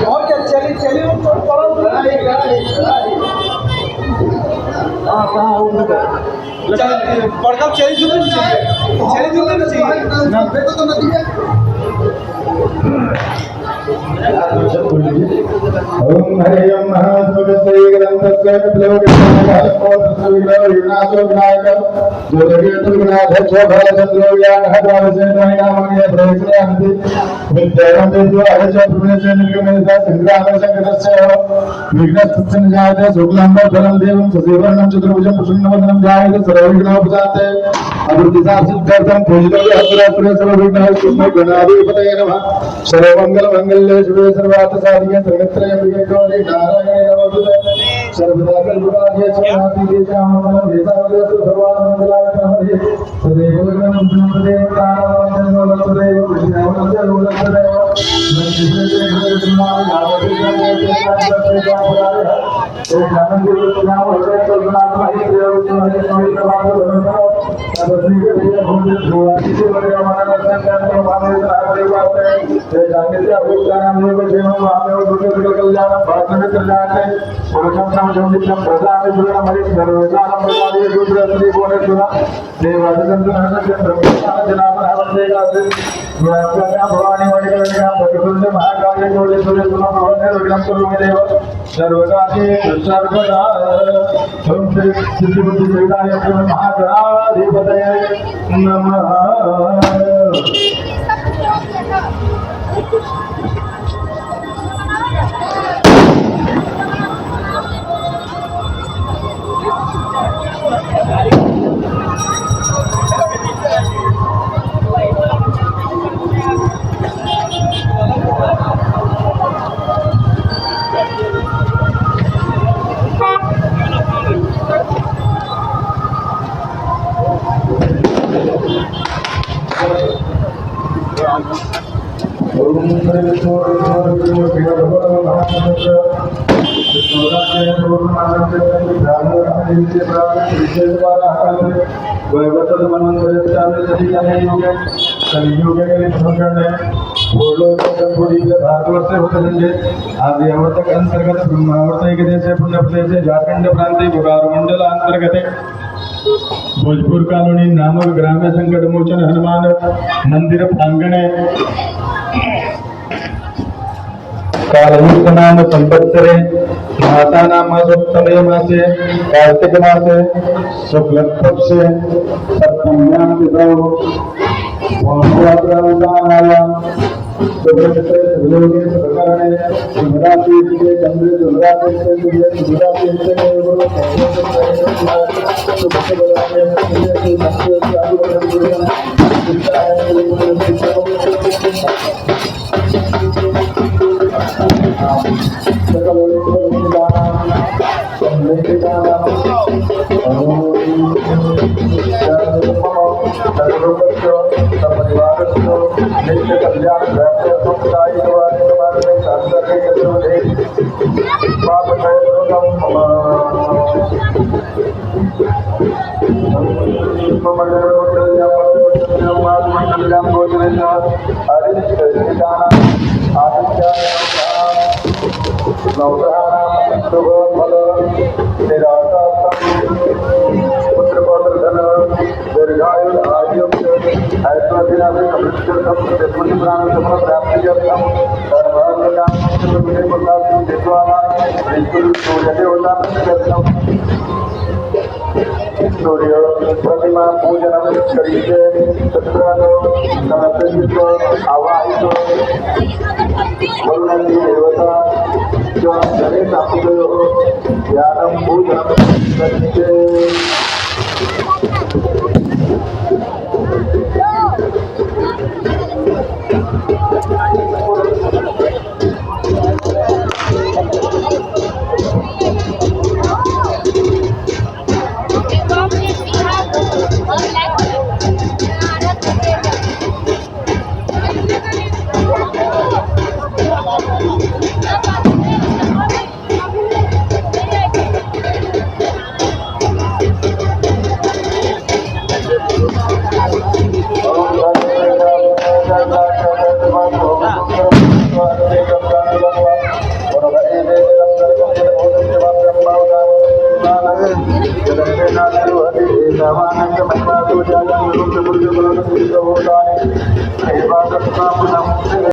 और क्या चली चली पड़का चली चली ना तो नदी है ओम हरि ओम महासुगंधे ग्रंथस्य प्लवके विनाशो विनायक जोगे तुगनाथ शोभा चंद्रोयान हजारसे नैनामगे प्रवेशयन्ति विद्यावन्ते जो हरच प्रवेशे निर्गमेसा संग्राम संकटस्य विघ्नस्तस्य जायते शुक्लांबर फलं देवं सजीवनं चतुर्भुजं प्रसन्नवदनं जायते सर्वविघ्नोपशान्ते अभिवृद्धिसासिद्धर्थं पूजितव्य हस्तरात्रे सर्वविघ्नहस्तुष्मै गणाधिपतये नमः सर्वमंगल मंगल्ये शिवे सर्वार्थ साधिके सर्वत्रयम्बिके गौरी नारायणे नमोस्तुते सर्वदा सर्वकार्ये सर्वार्थि देशामंगलं देशावदेषु सर्वामंगलाय नमः सदैव वन्दनं सदैव कामवन्दनं सदैव कृष्णवन्दनं सदैव नमस्ते हरिमाय महागणाधिपतये नमः। आदिवर्तक अंतर्गत ब्रह्मावर्त एक देश पुण्य प्रदेश झारखंड प्रांत बोकारो मंडल अंतर्गत भोजपुर कॉलोनी नामक ग्राम्य संकट मोचन हनुमान मंदिर प्रांगण कालयुक्त नाम संवत्सरे माता नाम सप्तमे मासे कार्तिक मासे शुक्ल पक्षे सप्तम्यां तिथौ वामयात्रानुदानाय सुब्रतसे सुलोके प्रकरणे सुभराति के चंद्र सुभराति से सूर्य सुभराति से देवो सूर्य प्रतिमा पूजनं करिष्ये तत्र समर्पयित्व आवाहितो वरुणन्ति देवता च गणेशापूजयोः ध्यानं पूजनं करिष्ये